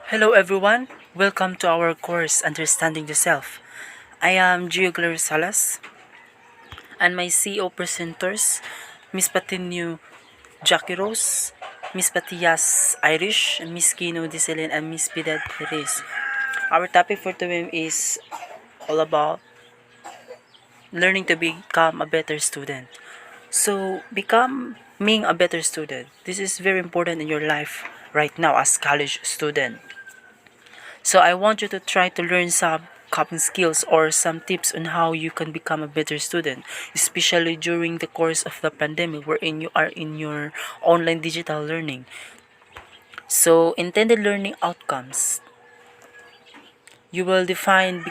Hello everyone, welcome to our course Understanding the Self. I am Gio Gloria Salas and my CEO presenters, Miss Patinu Jackie Rose, Miss Patias Irish, Miss Kino Diselin, and Miss Piedad Perez. Our topic for today is all about learning to become a better student. So, becoming a better student. This is very important in your life right now as college student. So I want you to try to learn some coping skills or some tips on how you can become a better student, especially during the course of the pandemic wherein you are in your online digital learning. So intended learning outcomes. You will define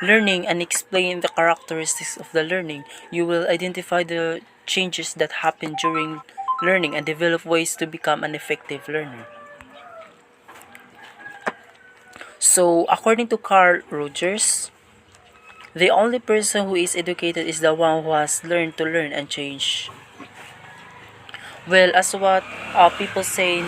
learning and explain the characteristics of the learning. You will identify the changes that happen during learning and develop ways to become an effective learner. So according to Carl Rogers, the only person who is educated is the one who has learned to learn and change. Well, as what people say,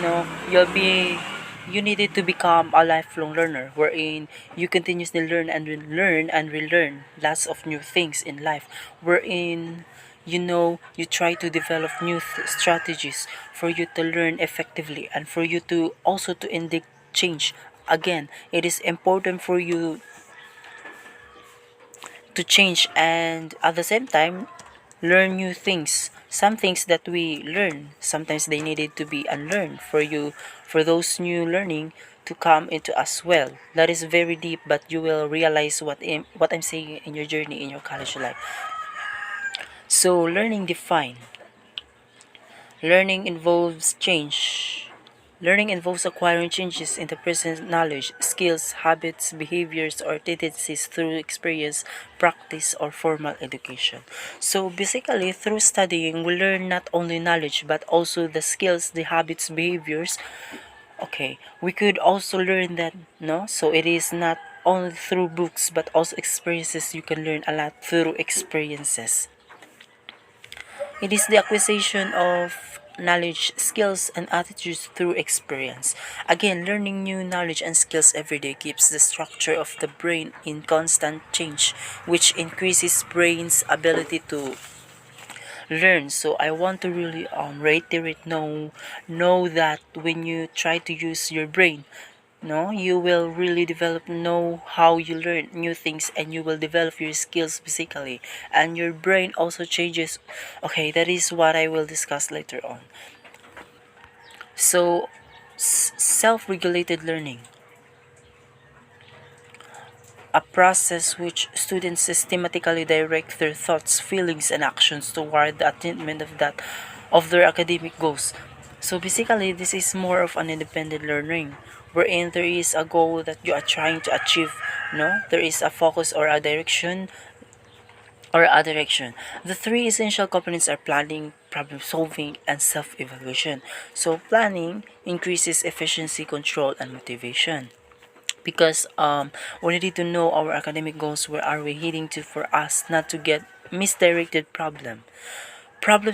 you needed to become a lifelong learner, wherein you continuously learn and learn and relearn lots of new things in life, wherein you try to develop new strategies for you to learn effectively and for you to also to indict change. Again, it is important for you to change and at the same time learn new things. Some things that we learn sometimes they needed to be unlearned for you, for those new learning to come into as well. That is very deep, but you will realize what I'm saying in your journey in your college life. So learning involves change. Learning involves acquiring changes in the person's knowledge, skills, habits, behaviors, or tendencies through experience, practice, or formal education. So basically, through studying, we learn not only knowledge but also the skills, the habits, behaviors. Okay, we could also learn that, no? So it is not only through books but also experiences. You can learn a lot through experiences. It is the acquisition of knowledge, skills, and attitudes through experience. Again, learning new knowledge and skills every day keeps the structure of the brain in constant change, which increases brain's ability to learn. So I want to really reiterate, know that when you try to use your brain, no, you will really develop know how you learn new things and you will develop your skills physically and your brain also changes. Okay, that is what I will discuss later on. So self-regulated learning, a process which students systematically direct their thoughts, feelings, and actions toward the attainment of their academic goals. So basically, this is more of an independent learning, wherein there is a goal that you are trying to achieve. No, there is a focus or a direction The three essential components are planning, problem solving, and self-evaluation. So planning increases efficiency, control, and motivation because we need to know our academic goals, where are we heading to, for us not to get misdirected problem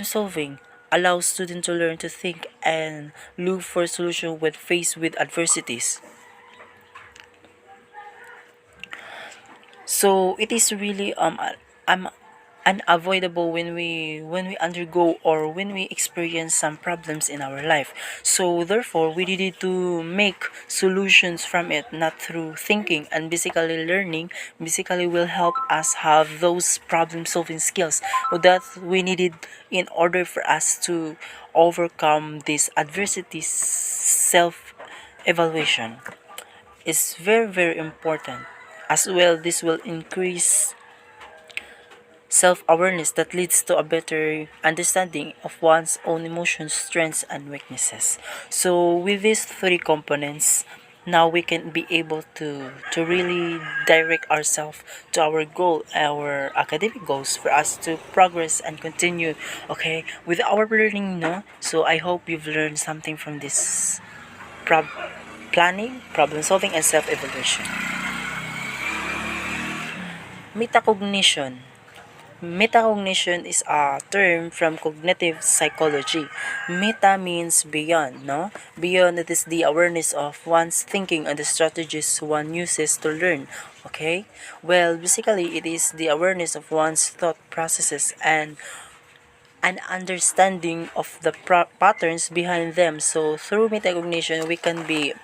solving allows students to learn to think and look for solution when faced with adversities. So it is really unavoidable when we undergo or when we experience some problems in our life. So therefore we needed to make solutions from it, not through thinking, and basically learning basically will help us have those problem solving skills that we needed in order for us to overcome these adversities. Self evaluation is very important as well. This will increase self-awareness that leads to a better understanding of one's own emotions, strengths, and weaknesses. So with these three components, now we can be able to really direct ourselves to our goal, our academic goals, for us to progress and continue, okay, with our learning, no? So I hope you've learned something from this prob- planning, problem solving, and self-evaluation. Metacognition. Metacognition is a term from cognitive psychology. Meta means beyond, no? Beyond, it is the awareness of one's thinking and the strategies one uses to learn. Okay? Well, basically, it is the awareness of one's thought processes and an understanding of the patterns behind them. So, through metacognition, we can be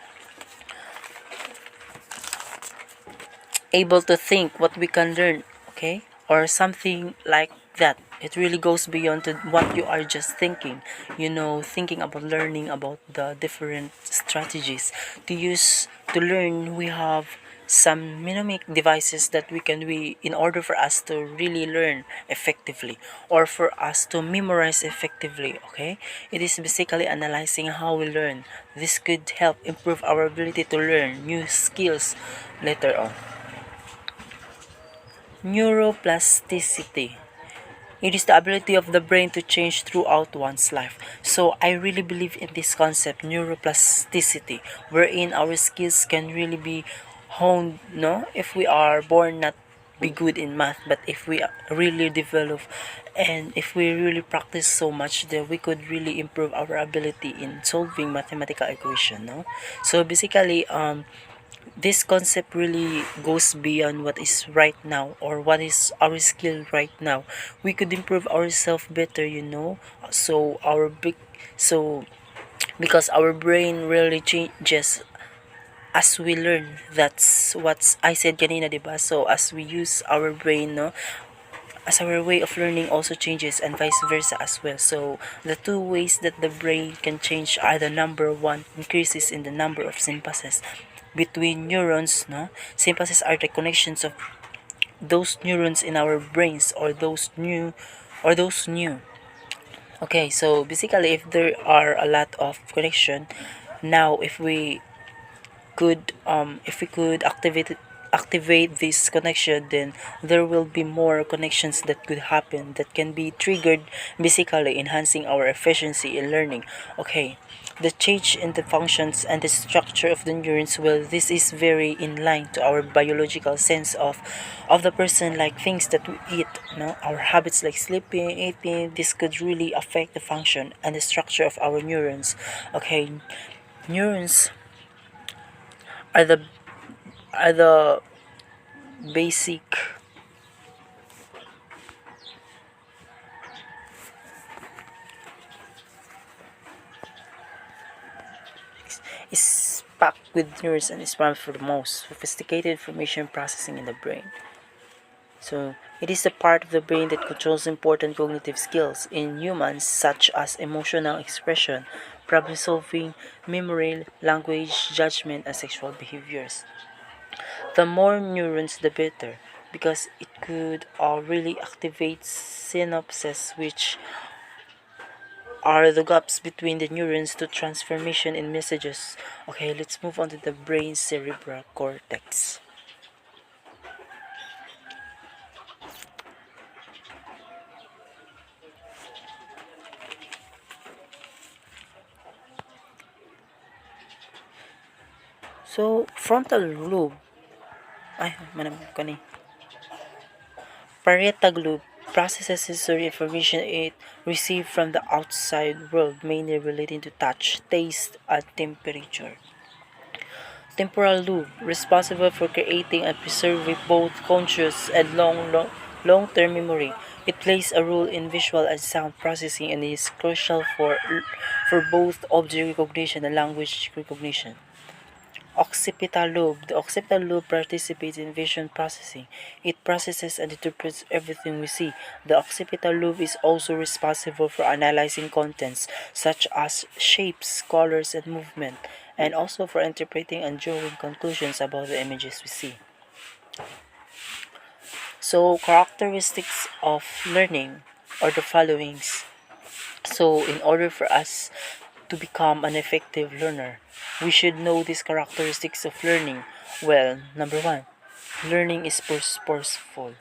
able to think what we can learn, okay, or something like that. It really goes beyond to what you are just thinking, thinking about learning about the different strategies to use to learn. We have some mnemonic devices that we in order for us to really learn effectively or for us to memorize effectively. Okay, it is basically analyzing how we learn. This could help improve our ability to learn new skills later on. Neuroplasticity. It is the ability of the brain to change throughout one's life. So I really believe in this concept, neuroplasticity, wherein our skills can really be honed, no? If we are born not be good in math, but if we really develop and if we really practice so much, then we could really improve our ability in solving mathematical equation, no? So basically, this concept really goes beyond what is right now or what is our skill right now. We could improve ourselves better, so so because our brain really changes as we learn. That's what I said kanina, diba? So as we use our brain, no, as our way of learning also changes and vice versa as well. So the two ways that the brain can change are the number one, increases in the number of synapses between neurons, no? Synapses are the connections of those neurons in our brains or those new. Okay, so basically if there are a lot of connection, now if we could activate this connection, then there will be more connections that could happen that can be triggered, basically enhancing our efficiency in learning. Okay, the change in the functions and the structure of the neurons, well, this is very in line to our biological sense of the person, like things that we eat, our habits like sleeping, eating. This could really affect the function and the structure of our neurons. Okay, neurons are the basic is packed with neurons and is one for the most sophisticated information processing in the brain. So it is the part of the brain that controls important cognitive skills in humans such as emotional expression, problem solving, memory, language, judgment, and sexual behaviors. The more neurons, the better, because it could really activate synapses, which are the gaps between the neurons to transformation in messages. Okay, let's move on to the brain cerebral cortex. So, frontal lobe, ay, manam ko ni. Parietal lobe processes sensory information it received from the outside world, mainly relating to touch, taste, and temperature. Temporal lobe, responsible for creating and preserving both conscious and long-term memory. It plays a role in visual and sound processing and is crucial for both object recognition and language recognition. Occipital lobe. The occipital lobe participates in vision processing. It processes and interprets everything we see. The occipital lobe is also responsible for analyzing contents such as shapes, colors, and movement, and also for interpreting and drawing conclusions about the images we see. So, characteristics of learning are the followings. So, in order for us to become an effective learner, we should know these characteristics of learning. Well, number one, learning is purposeful.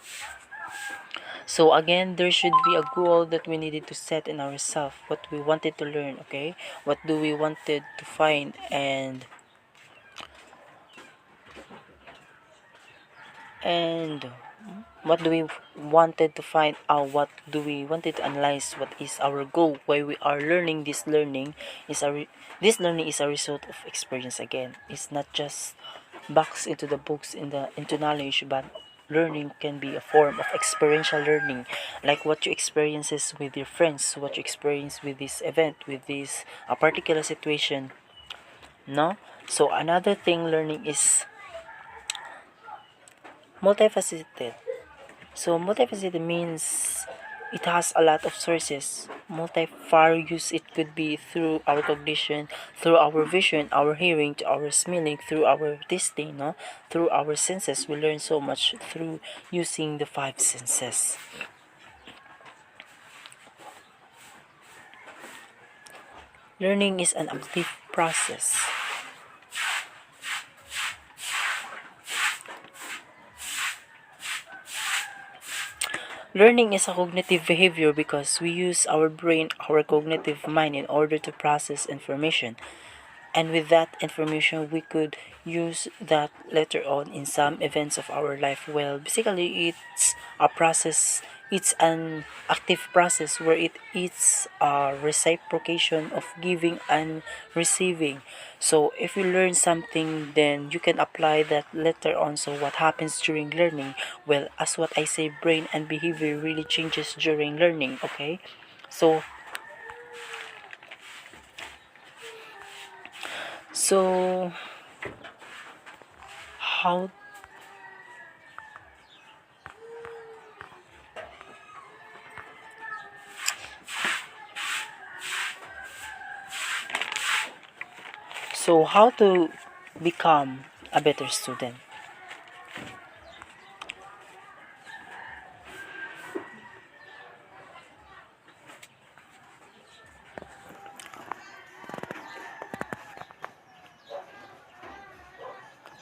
So again, there should be a goal that we needed to set in ourselves, what we wanted to learn, okay? What do we wanted to find and what do we wanted to find out, what do we wanted to analyze, what is our goal, why we are learning. This learning is a result of experience. Again, it's not just box into the books into knowledge, but learning can be a form of experiential learning, like what you experiences with your friends, what you experience with this event, with this a particular situation. No, so another thing, learning is multifaceted. So multifaceted means it has a lot of sources. Multifarious, it could be through our cognition, through our vision, our hearing, to our smelling, through our tasting, no? Through our senses. We learn so much through using the five senses. Learning is an active process. Learning is a cognitive behavior because we use our brain, our cognitive mind, in order to process information. And with that information, we could use that later on in some events of our life. Well, basically, it's a process, it's an active process where it's a reciprocation of giving and receiving. So if you learn something, then you can apply that later on. So what happens during learning? Well, as what I say, brain and behavior really changes during learning. Okay, so so how how to become a better student?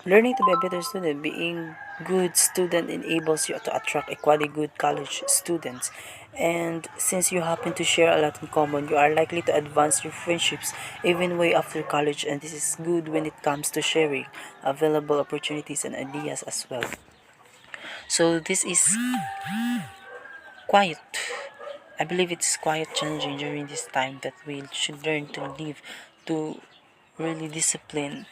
Learning to be a better student, being good student enables you to attract equally good college students. And since you happen to share a lot in common, you are likely to advance your friendships even way after college, and this is good when it comes to sharing available opportunities and ideas as well. So this is quiet. I believe it's quite challenging during this time that we should learn to live, to really discipline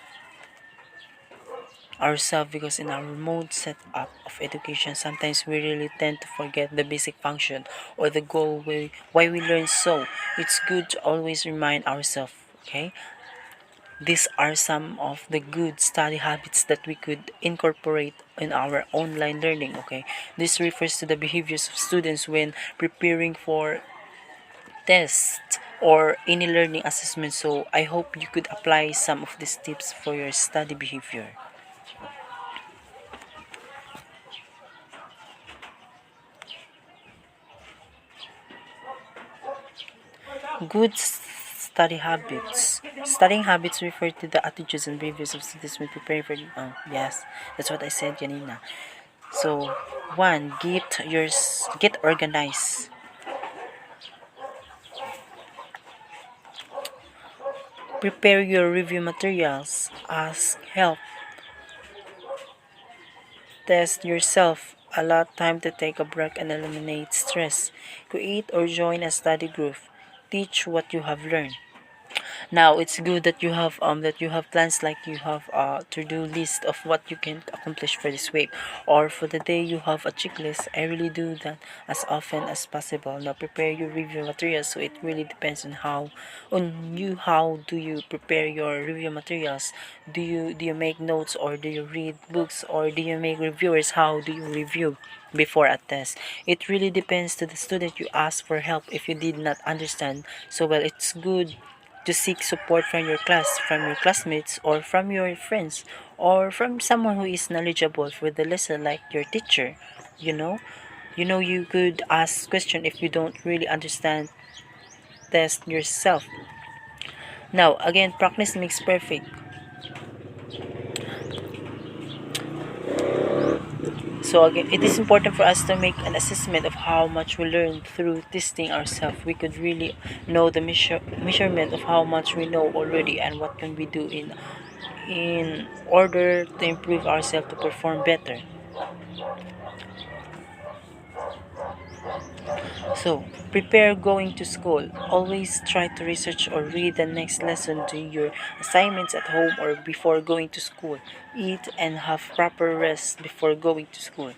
ourselves, because in our mode setup of education, sometimes we really tend to forget the basic function or the goal why we learn. So it's good to always remind ourselves. Okay, these are some of the good study habits that we could incorporate in our online learning. Okay, this refers to the behaviors of students when preparing for tests or any learning assessment. So I hope you could apply some of these tips for your study behavior. Good study habits. Studying habits refer to the attitudes and behaviors of students when preparing for. Oh, yes, that's what I said, Janina. So, one, get organized. Prepare your review materials. Ask help. Test yourself. Allow time to take a break and eliminate stress. Create or join a study group. Teach what you have learned. Now it's good that you have plans, like you have a to-do list of what you can accomplish for this week, or for the day you have a checklist. I really do that as often as possible. Now prepare your review materials. So it really depends on you. How do you prepare your review materials? Do you make notes, or do you read books, or do you make reviewers? How do you review before a test? It really depends to the student. You ask for help if you did not understand. So well, it's good to seek support from your class, from your classmates, or from your friends, or from someone who is knowledgeable for the lesson, like your teacher. You know, you could ask question if you don't really understand. Test yourself. Now, again, practice makes perfect. So again, it is important for us to make an assessment of how much we learn through testing ourselves. We could really know the measurement of how much we know already, and what can we do in order to improve ourselves to perform better. So, prepare going to school. Always try to research or read the next lesson, do your assignments at home or before going to school. Eat and have proper rest before going to school.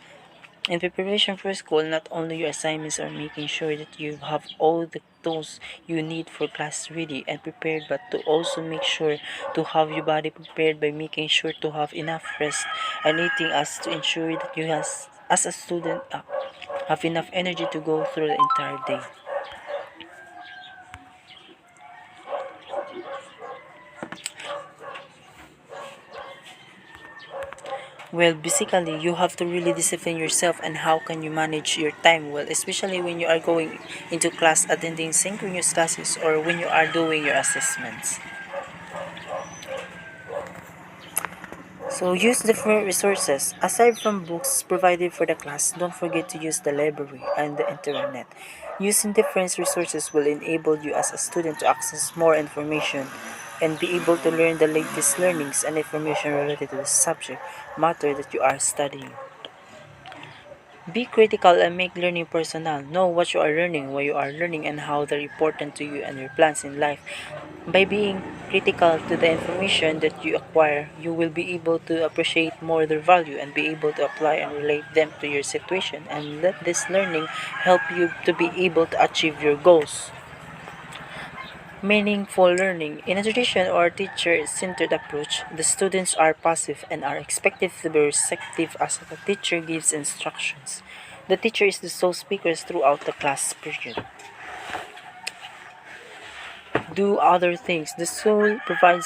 In preparation for school, not only your assignments are making sure that you have all the tools you need for class ready and prepared, but to also make sure to have your body prepared by making sure to have enough rest and eating as to ensure that you as a student have enough energy to go through the entire day. Well, basically, you have to really discipline yourself and how can you manage your time well, especially when you are going into class, attending synchronous classes, or when you are doing your assessments. So use different resources. Aside from books provided for the class, don't forget to use the library and the internet. Using different resources will enable you as a student to access more information and be able to learn the latest learnings and information related to the subject matter that you are studying. Be critical and make learning personal. Know what you are learning, why you are learning, and how they're important to you and your plans in life. By being critical to the information that you acquire, you will be able to appreciate more their value and be able to apply and relate them to your situation and let this learning help you to be able to achieve your goals. Meaningful learning. In a tradition or teacher-centered approach, the students are passive and are expected to be receptive as the teacher gives instructions. The teacher is the sole speaker throughout the class period. Do other things. The school provides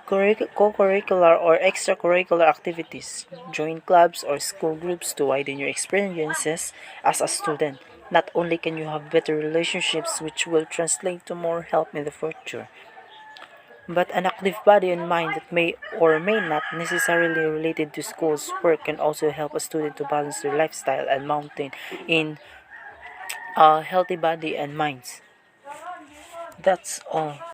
co-curricular or extracurricular activities. Join clubs or school groups to widen your experiences as a student. Not only can you have better relationships which will translate to more help in the future, but an active body and mind that may or may not necessarily related to school's work can also help a student to balance their lifestyle and maintain in a healthy body and minds. That's all.